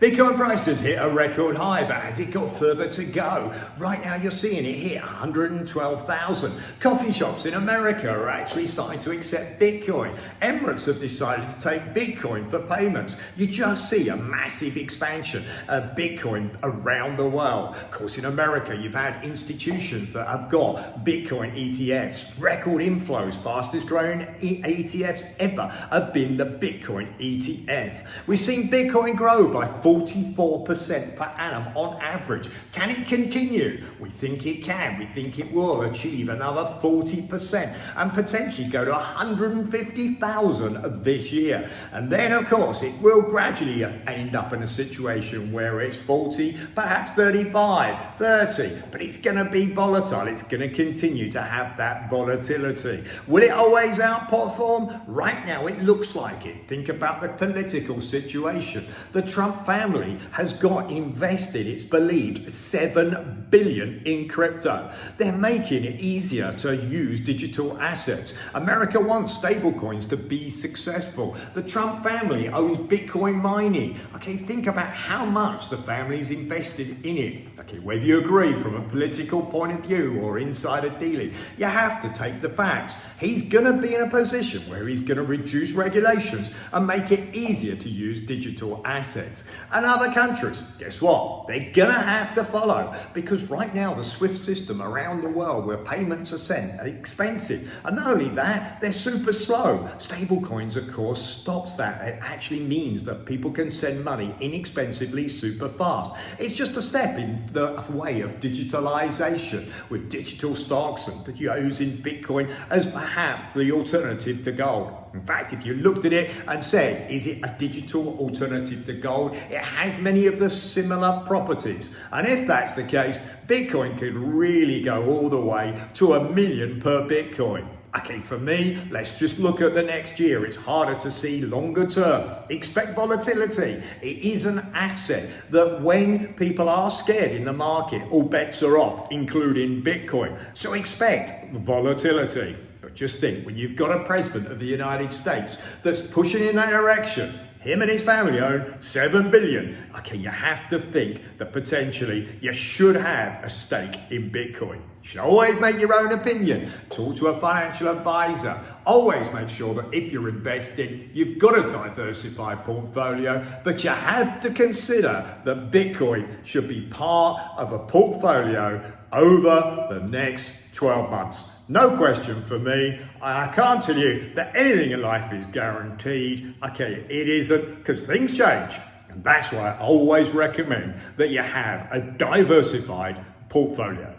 Bitcoin prices hit a record high, but has it got further to go? Right now you're seeing it hit 112,000. Coffee shops in America are actually starting to accept Bitcoin. Emirates have decided to take Bitcoin for payments. You just see a massive expansion of Bitcoin around the world. Of course, in America, you've had institutions that have got Bitcoin ETFs. Record inflows, fastest growing ETFs ever have been the Bitcoin ETF. We've seen Bitcoin grow by 44% per annum on average. Can it continue? We think it can. We think it will achieve another 40% and potentially go to 150,000 this year. And then, of course, it will gradually end up in a situation where it's 40, perhaps 35, 30, but it's going to be volatile. It's going to continue to have that volatility. Will it always outperform? Right now, it looks like it. Think about the political situation. The Trump family has got invested, it's believed, 7 billion in crypto. They're making it easier to use digital assets. America wants stablecoins to be successful. The Trump family owns Bitcoin mining. Okay, think about how much the family's invested in it. Okay, whether you agree from a political point of view or insider dealing, you have to take the facts. He's going to be in a position where he's going to reduce regulations and make it easier to use digital assets. And other countries, guess what? They're going to have to follow, because right now the SWIFT system around the world where payments are sent are expensive. And not only that, they're super slow. Stablecoins, of course, stops that. It actually means that people can send money inexpensively, super fast. It's just a step in the way of digitalization, with digital stocks and using Bitcoin as perhaps the alternative to gold. In fact, if you looked at it and said, is it a digital alternative to gold? It has many of the similar properties. And if that's the case, Bitcoin could really go all the way to $1 million per Bitcoin. Okay, for me, let's just look at the next year. It's harder to see longer term. Expect volatility. It is an asset that when people are scared in the market, all bets are off, including Bitcoin. So expect volatility. But just think, when you've got a president of the United States that's pushing in that direction, him and his family own 7 billion. Okay, you have to think that potentially you should have a stake in Bitcoin. You should always make your own opinion. Talk to a financial advisor. Always make sure that if you're investing, you've got a diversified portfolio, but you have to consider that Bitcoin should be part of a portfolio over the next 12 months. No question for me. I can't tell you that anything in life is guaranteed. Okay, it isn't, because things change. And that's why I always recommend that you have a diversified portfolio.